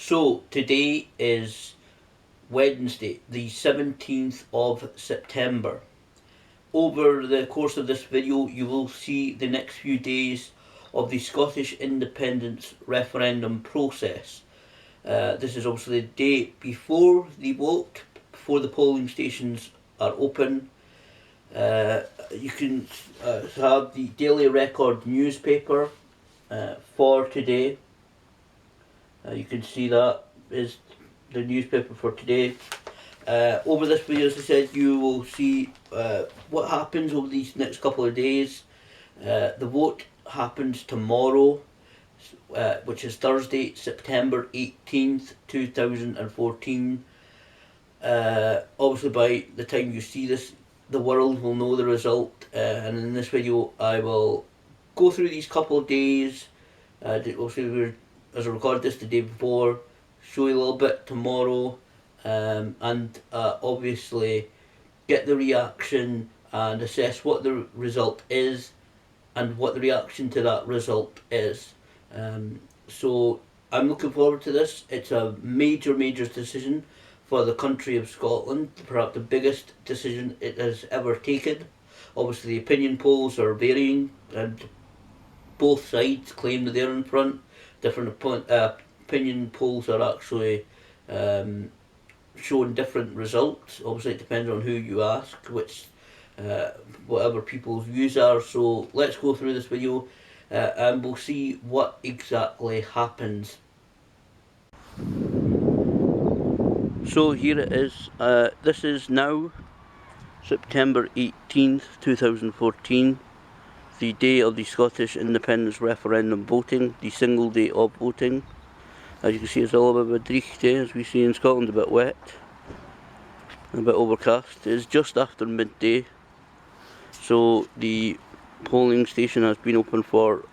So today is Wednesday, the 17th of September. Over the course of this video, you will see the next few days of the Scottish independence referendum process. This is obviously the day before the vote, before the polling stations are open. You can have the Daily Record newspaper for today. You can see that is the newspaper for today. Over this video, as I said, you will see what happens over these next couple of days. The vote happens tomorrow, which is Thursday, September 18th, 2014. Obviously, by the time you see this, the world will know the result. And in this video, I will go through these couple of days. Obviously, as I record this the day before, show you a little bit tomorrow, and obviously get the reaction and assess what the result is and what the reaction to that result is. So I'm looking forward to this. It's a major decision for the country of Scotland, perhaps the biggest decision it has ever taken. Obviously the opinion polls are varying and both sides claim that they're in front. Different opinion polls are actually showing different results. Obviously it depends on who you ask, which whatever people's views are. So let's go through this video and we'll see what exactly happens. So here it is. This is now September 18th 2014, the day of the Scottish independence referendum voting, the single day of voting. As you can see, it's a little bit of a dreich day, as we see in Scotland, a bit wet, a bit overcast. It's just after midday, so the polling station has been open for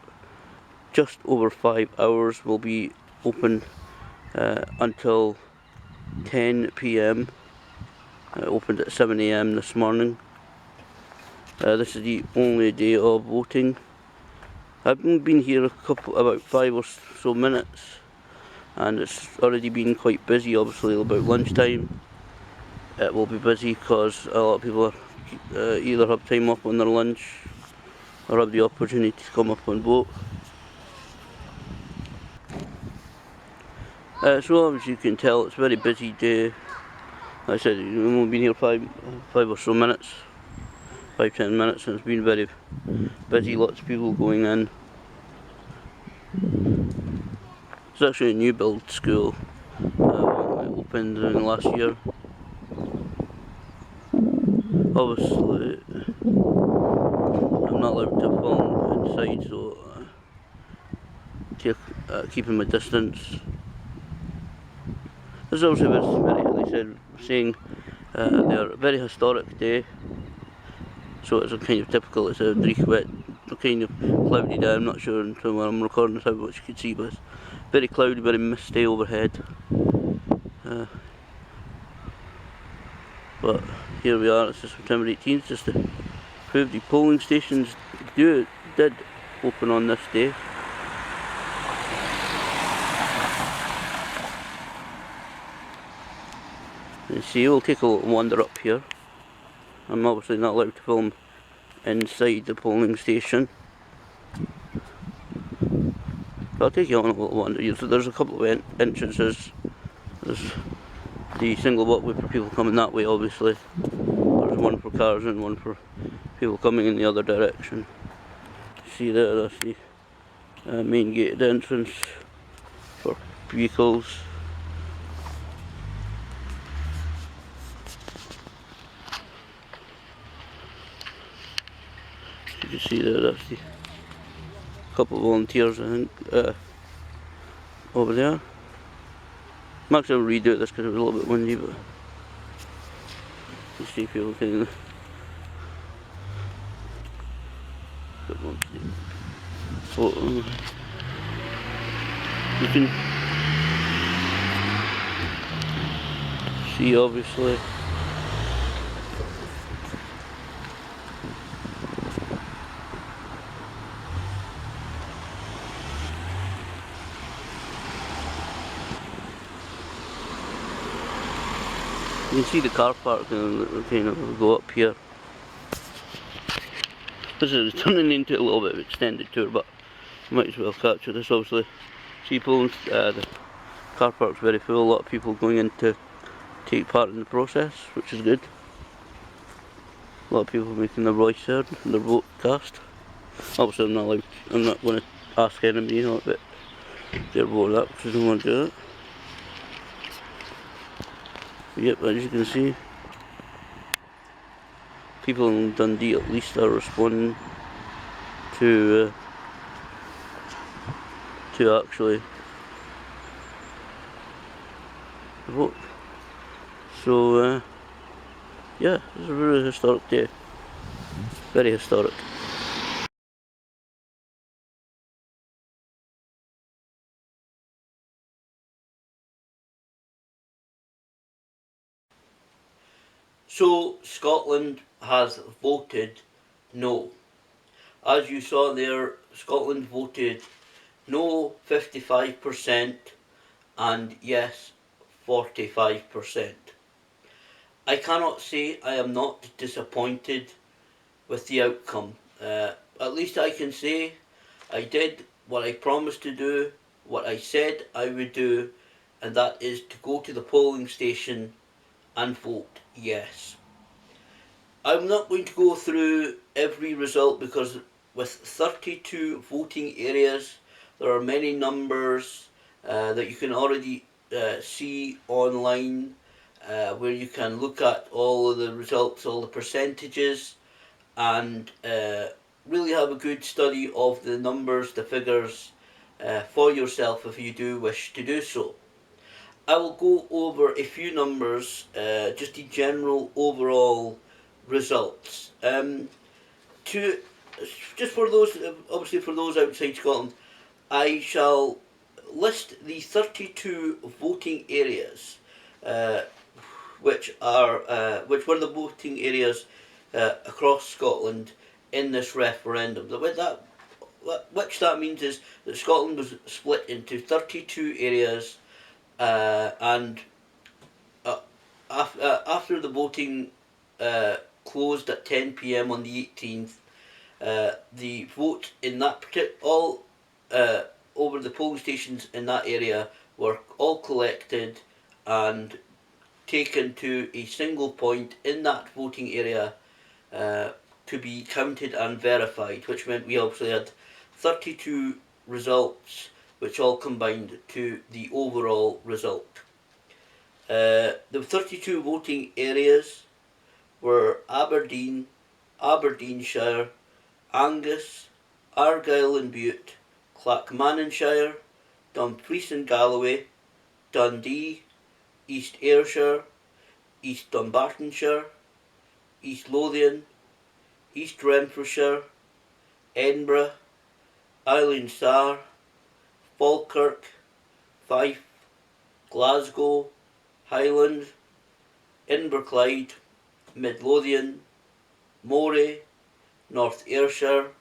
just over 5 hours. Will be open until 10 p.m. Opened at 7 a.m. this morning. This is the only day of voting. I've been here about 5 or so minutes, and it's already been quite busy. Obviously about lunchtime it will be busy because a lot of people are, either have time off on their lunch or have the opportunity to come up and vote. So as you can tell, it's a very busy day. Like I said, we've only been here five or so minutes, 5-10 minutes, and it's been very busy, lots of people going in. It's actually a new build school, it opened in the last year. Obviously I'm not allowed to film inside, so keeping my distance. This is also very, like I said, saying they're a very historic day. So it's a kind of typical, it's a dreich wet, kind of cloudy day. I'm not sure until when I'm recording this how much you can see, but it's very cloudy, very misty overhead. But here we are, it's September 18th, just to prove the polling stations did open on this day. You see, we'll take a little wander up here. I'm obviously not allowed to film inside the polling station, but I'll take you on a little wander here. So there's a couple of entrances. There's the single walkway for people coming that way, obviously. There's one for cars and one for people coming in the other direction. See there, that's the main gated entrance for vehicles. You can see there, that's the couple of volunteers, I think, over there. I'm actually going to redo this because it was a little bit windy, but you see people taking photo. You can see, obviously, You can see the car park and kind of go up here. This is turning into a little bit of an extended tour, but you might as well capture this obviously. People, the car park's very full, a lot of people going in to take part in the process, which is good. A lot of people making their voice heard and their vote cast. Obviously I'm not going to ask anybody, you know, about their vote up, because I don't want to do that. Yep, as you can see, people in Dundee at least are responding to actually vote. So yeah, it's a really historic day. Very historic. So Scotland has voted no. As you saw there, Scotland voted no 55% and yes 45%. I cannot say I am not disappointed with the outcome. At least I can say I did what I promised to do, what I said I would do, and that is to go to the polling station and vote yes. I'm not going to go through every result because with 32 voting areas there are many numbers that you can already see online where you can look at all of the results, all the percentages, and really have a good study of the numbers, the figures for yourself if you do wish to do so. I will go over a few numbers, just the general overall results. To just for those, obviously for those outside Scotland, I shall list the 32 voting areas, which were the voting areas across Scotland in this referendum. Which that means is that Scotland was split into 32 areas, and after the voting closed at 10 p.m. on the 18th, the vote in that all over the polling stations in that area were all collected and taken to a single point in that voting area to be counted and verified, which meant we obviously had 32 results which all combined to the overall result. The 32 voting areas were Aberdeen, Aberdeenshire, Angus, Argyll and Bute, Clackmannanshire, Dumfries and Galloway, Dundee, East Ayrshire, East Dunbartonshire, East Lothian, East Renfrewshire, Edinburgh, Island Sarr, Falkirk, Fife, Glasgow, Highland, Inverclyde, Midlothian, Moray, North Ayrshire,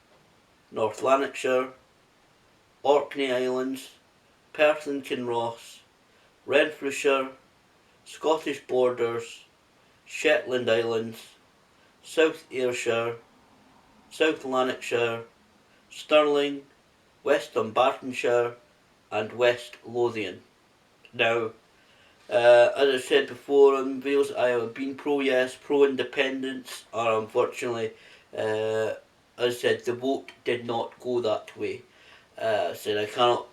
North Lanarkshire, Orkney Islands, Perth and Kinross, Renfrewshire, Scottish Borders, Shetland Islands, South Ayrshire, South Lanarkshire, Stirling, West Dunbartonshire and West Lothian. Now, as I said before in videos, I have been pro-yes, pro-independence, or unfortunately, as I said, the vote did not go that way. I said I cannot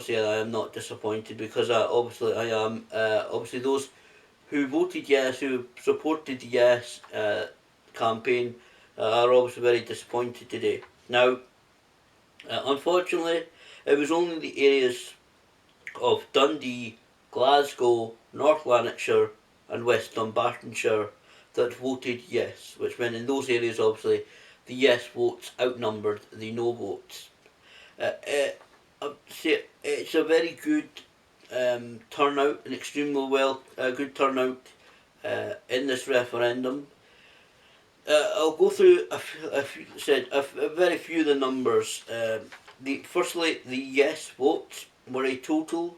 say that I am not disappointed, because obviously I am. Obviously those who voted yes, who supported the yes campaign, are obviously very disappointed today. Now, unfortunately, it was only the areas of Dundee, Glasgow, North Lanarkshire and West Dunbartonshire that voted yes, which meant in those areas obviously the yes votes outnumbered the no votes. It's a very good turnout, an extremely good turnout in this referendum. I'll go through a very few of the numbers. Firstly, the yes votes were a total,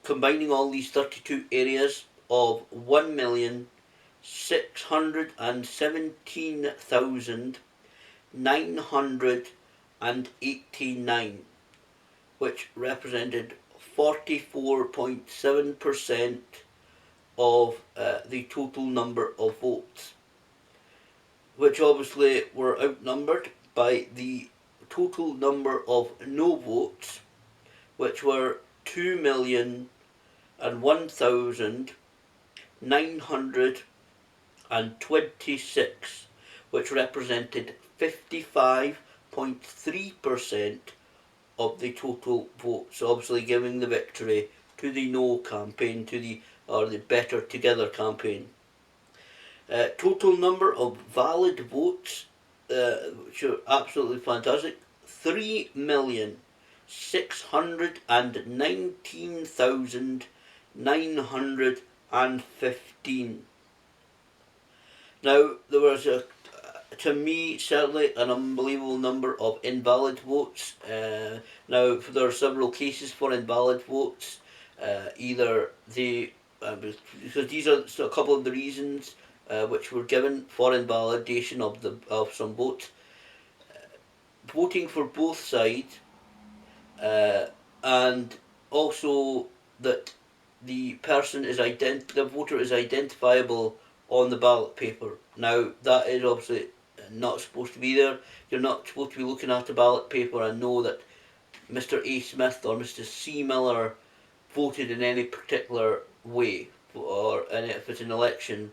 combining all these 32 areas, of 1,617,989, which represented 44.7% of the total number of votes, which obviously were outnumbered by the total number of no votes, which were 2,001,926, which represented 55.3% of the total votes, obviously giving the victory to the No campaign, to the Better Together campaign. Total number of valid votes, which are absolutely fantastic, 3,619,915. Now, there was to me, certainly an unbelievable number of invalid votes. Now, there are several cases for invalid votes. Either they, because these are a couple of the reasons which were given for invalidation of some votes. Voting for both sides, and also that the person is the voter is identifiable on the ballot paper. Now, that is obviously not supposed to be there. You're not supposed to be looking at a ballot paper and know that Mr. A. Smith or Mr. C. Miller voted in any particular way, or if it's an election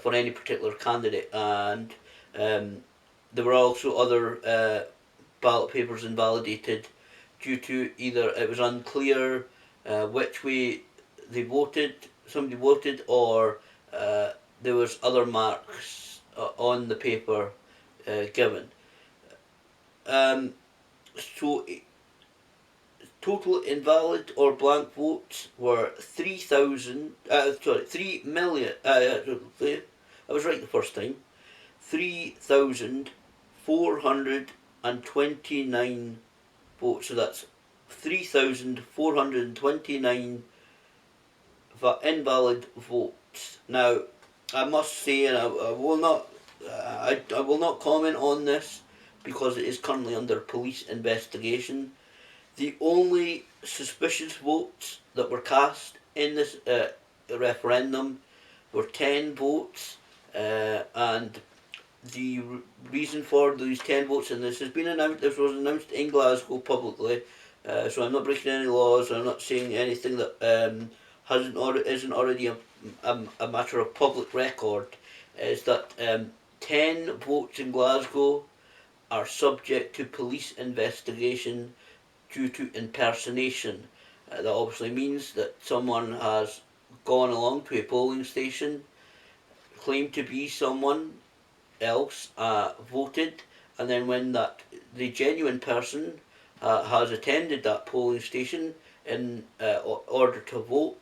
for any particular candidate. And there were also other ballot papers invalidated due to either it was unclear which way somebody voted, or there was other marks on the paper given. So total invalid or blank votes were 3 million. I was right the first time. 3,429 votes. So that's 3,429 invalid votes. Now, I must say, and I will not comment on this because it is currently under police investigation. The only suspicious votes that were cast in this referendum were 10 votes, and the reason for these 10 votes, and this was announced in Glasgow publicly, so I'm not breaking any laws, I'm not saying anything that isn't already a matter of public record, is that 10 votes in Glasgow are subject to police investigation due to impersonation. That obviously means that someone has gone along to a polling station, claimed to be someone else, voted, and then when the genuine person has attended that polling station in order to vote,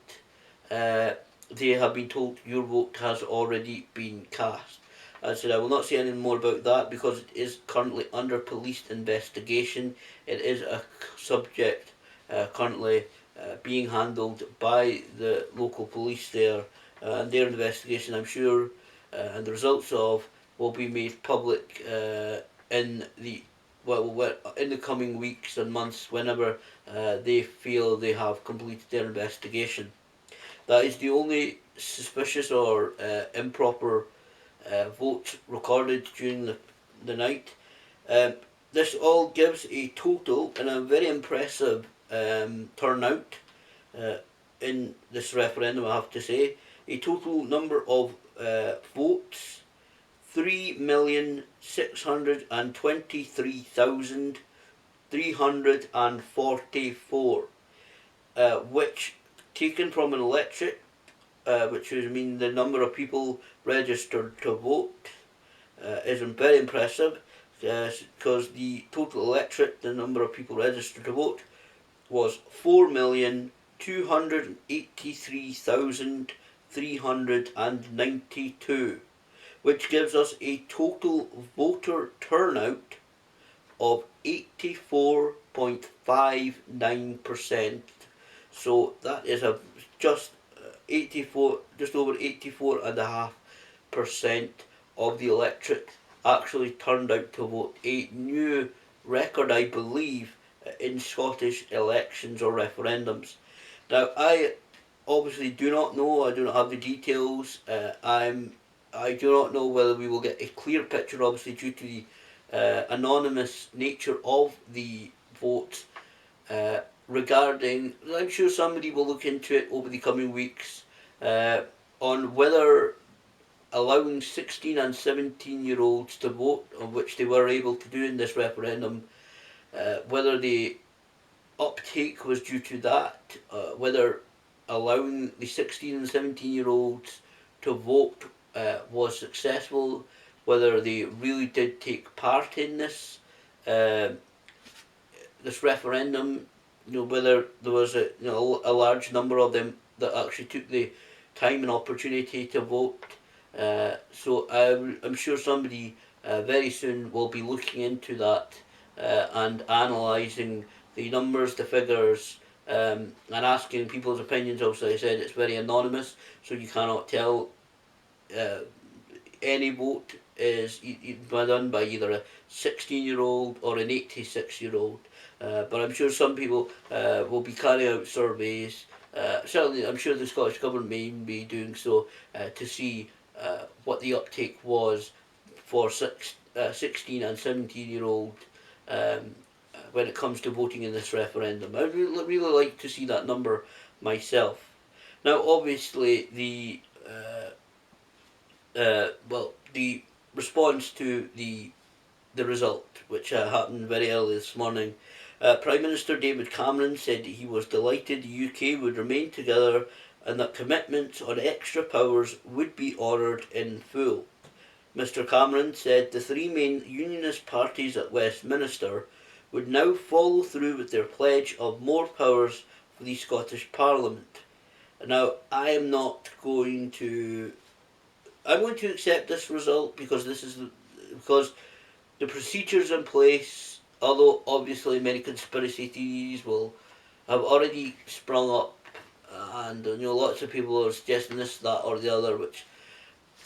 they have been told your vote has already been cast. As I said, I will not say any more about that because it is currently under police investigation. It is a subject currently being handled by the local police there, and their investigation, I'm sure, and the results of will be made public in the coming weeks and months, whenever they feel they have completed their investigation. That is the only suspicious or improper votes recorded during the night. This all gives a total and a very impressive turnout in this referendum, I have to say. A total number of votes, 3,623,344, which, taken from an electorate, which would mean the number of people registered to vote, is very impressive, because the total electorate, the number of people registered to vote, was 4,283,392, which gives us a total voter turnout of 84.59%. So that is just just over 84.5% of the electorate actually turned out to vote. A new record, I believe, in Scottish elections or referendums. Now, I obviously do not know. I do not have the details. I do not know whether we will get a clear picture, obviously due to the anonymous nature of the vote. Regarding, I'm sure somebody will look into it over the coming weeks on whether allowing 16 and 17-year-olds to vote, on which they were able to do in this referendum, whether the uptake was due to that, whether allowing the 16 and 17-year-olds to vote was successful, whether they really did take part in uh, this referendum, whether there was a large number of them that actually took the time and opportunity to vote. So I'm sure somebody very soon will be looking into that and analysing the numbers, the figures, and asking people's opinions. Obviously, I said it's very anonymous, so you cannot tell. Uh, any vote is done by either a 16-year-old or an 86-year-old. But I'm sure some people will be carrying out surveys. Certainly, I'm sure the Scottish Government may be doing so to see what the uptake was for 16 and 17-year-old when it comes to voting in this referendum. I'd really like to see that number myself. Now, obviously, the response to the result, which happened very early this morning, Prime Minister David Cameron said he was delighted the UK would remain together and that commitments on extra powers would be honoured in full. Mr Cameron said the three main unionist parties at Westminster would now follow through with their pledge of more powers for the Scottish Parliament. Now, I'm going to accept this result because the procedures in place, although obviously many conspiracy theories will have already sprung up, and lots of people are suggesting this, that, or the other, which,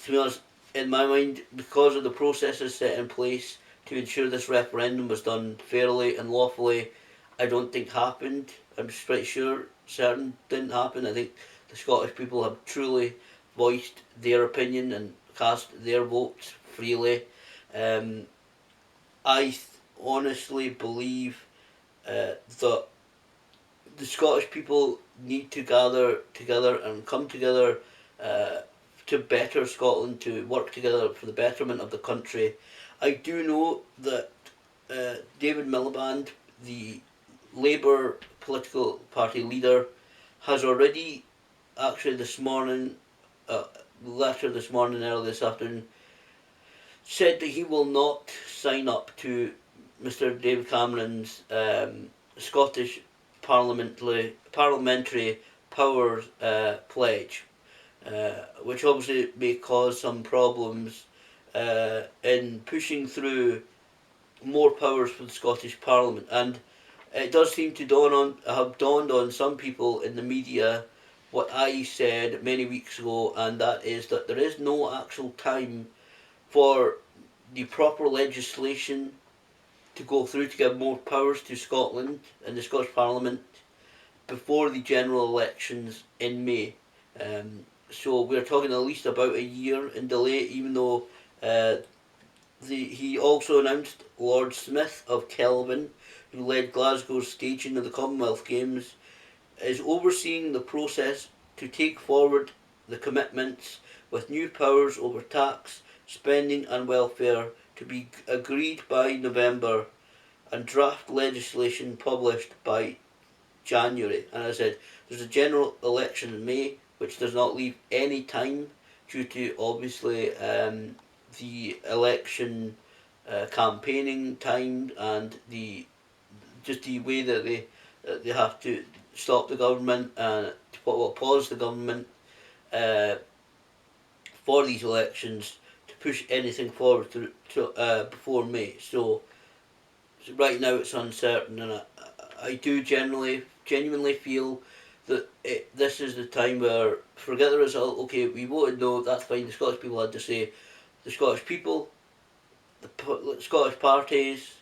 to be honest, in my mind, because of the processes set in place to ensure this referendum was done fairly and lawfully, I don't think happened. I'm pretty sure certain didn't happen. I think the Scottish people have truly voiced their opinion and cast their votes freely. I honestly believe that the Scottish people need to gather together and come together to better Scotland, to work together for the betterment of the country. I do know that David Miliband, the Labour political party leader, has already actually this morning, letter this morning, early this afternoon, said that he will not sign up to Mr David Cameron's Scottish parliamentary powers pledge, which obviously may cause some problems in pushing through more powers for the Scottish Parliament. And it does seem to have dawned on some people in the media what I said many weeks ago, and that is that there is no actual time for the proper legislation to go through to give more powers to Scotland and the Scottish Parliament before the general elections in May. So we're talking at least about a year in delay, even though he also announced Lord Smith of Kelvin, who led Glasgow's staging of the Commonwealth Games, is overseeing the process to take forward the commitments with new powers over tax, spending and welfare to be agreed by November and draft legislation published by January. And as I said, there's a general election in May, which does not leave any time due to obviously the election campaigning time and the way that they have to stop the government and pause the government for these elections to push anything forward before May. So right now it's uncertain, and I do genuinely feel this is the time where, forget the result, okay, we voted no, that's fine, the Scottish people had to say, the Scottish people, the Scottish parties,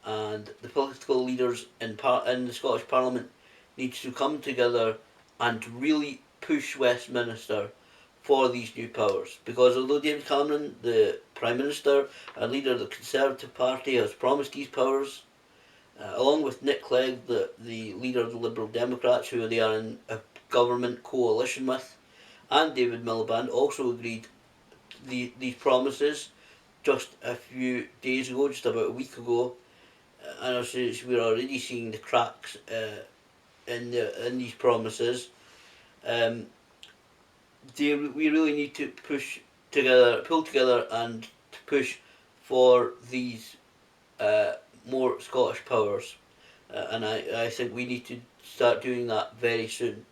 and the political leaders in the Scottish Parliament needs to come together and really push Westminster for these new powers. Because although David Cameron, the Prime Minister and leader of the Conservative Party, has promised these powers, along with Nick Clegg, the leader of the Liberal Democrats, who they are in a government coalition with, and David Miliband also agreed these promises just a few days ago, just about a week ago, and as we're already seeing the cracks in these promises. Um, we really need to pull together, and to push for these more Scottish powers, and I think we need to start doing that very soon.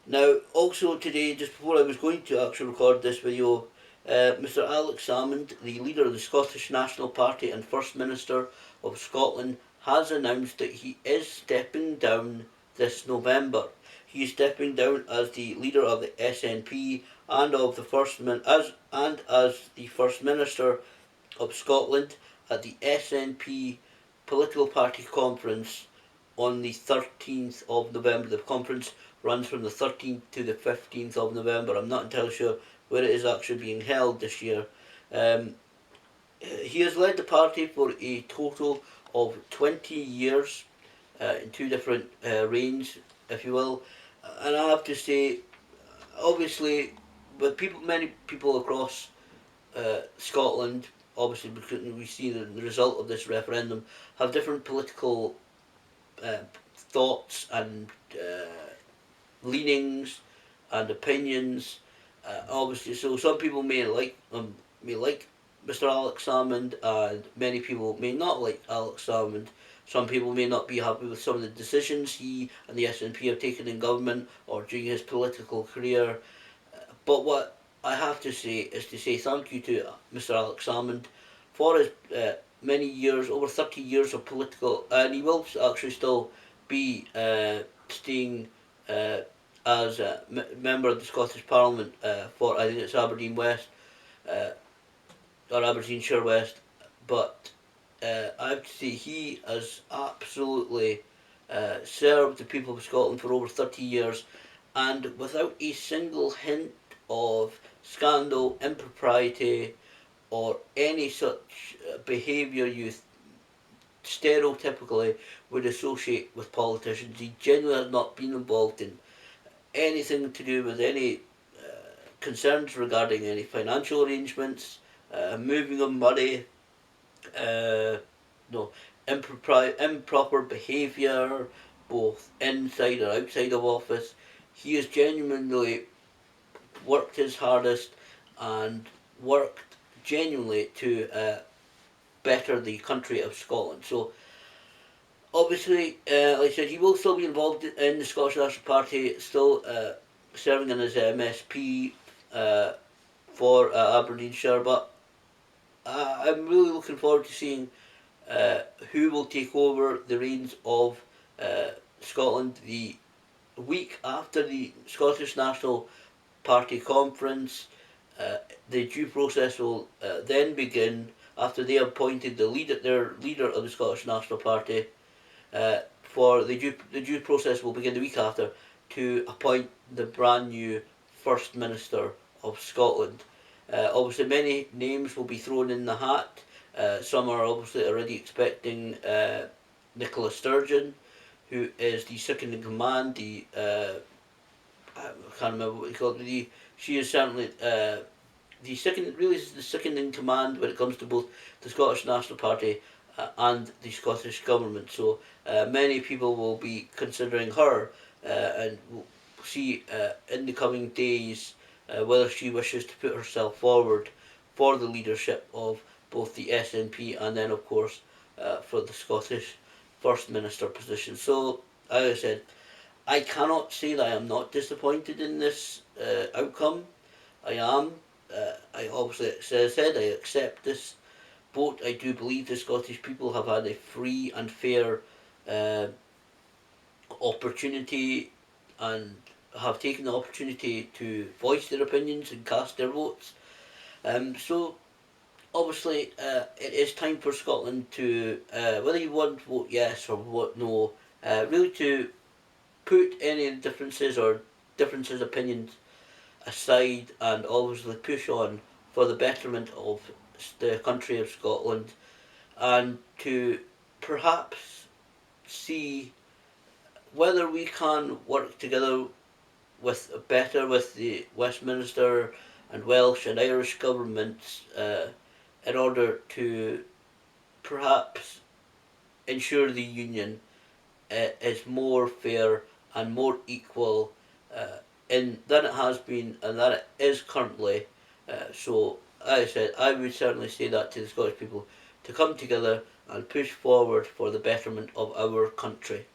Now, also today, just before I was going to actually record this video, Mr. Alex Salmond, the leader of the Scottish National Party and First Minister of Scotland, has announced that he is stepping down this November. He is stepping down as the leader of the SNP and of the as the First Minister of Scotland at the SNP political party conference on the 13th of November. The conference runs from the 13th to the 15th of November. I'm not entirely sure where it is actually being held this year. He has led the party for a total of 20 years in two different reigns, if you will. And I have to say, obviously, with many people across Scotland, obviously because we see the result of this referendum, have different political thoughts and leanings and opinions. Obviously, so some people may like Mr. Alex Salmond, and many people may not like Alex Salmond. Some people may not be happy with some of the decisions he and the SNP have taken in government or during his political career. But what I have to say is to say thank you to Mr. Alex Salmond for his many years, over 30 years of political, and he will actually still be staying as a member of the Scottish Parliament for, I think it's Aberdeen West, or Aberdeenshire West, but I have to say he has absolutely served the people of Scotland for over 30 years, and without a single hint of scandal, impropriety, or any such behaviour you stereotypically would associate with politicians. He genuinely has not been involved in anything to do with any concerns regarding any financial arrangements, moving of money, no, improper behaviour, both inside or outside of office. He has genuinely worked his hardest and worked genuinely to better the country of Scotland. So obviously, like I said, he will still be involved in the Scottish National Party, still serving in his MSP for Aberdeenshire, but I'm really looking forward to seeing who will take over the reins of Scotland the week after the Scottish National Party conference. The due process will then begin after they have appointed their leader of the Scottish National Party. For the due process will begin the week after to appoint the brand new First Minister of Scotland. Obviously, many names will be thrown in the hat. Some are obviously already expecting Nicola Sturgeon, who is the second in command. I can't remember what you call it. She is certainly the second. Really, is the second in command when it comes to both the Scottish National Party and the Scottish Government. So many people will be considering her, and we'll see in the coming days whether she wishes to put herself forward for the leadership of both the SNP and then, of course, for the Scottish First Minister position. So, as I said, I cannot say that I am not disappointed in this outcome. I am. I obviously, as I said, I accept this vote. I do believe the Scottish people have had a free and fair opportunity and have taken the opportunity to voice their opinions and cast their votes. So obviously, it is time for Scotland to, whether you want to vote yes or vote no, really to put any differences or differences opinions aside and obviously push on for the betterment of the country of Scotland, and to perhaps see whether we can work together with the Westminster and Welsh and Irish governments in order to perhaps ensure the union is more fair and more equal in than it has been and that it is currently. So, as I said, I would certainly say that to the Scottish people to come together and push forward for the betterment of our country.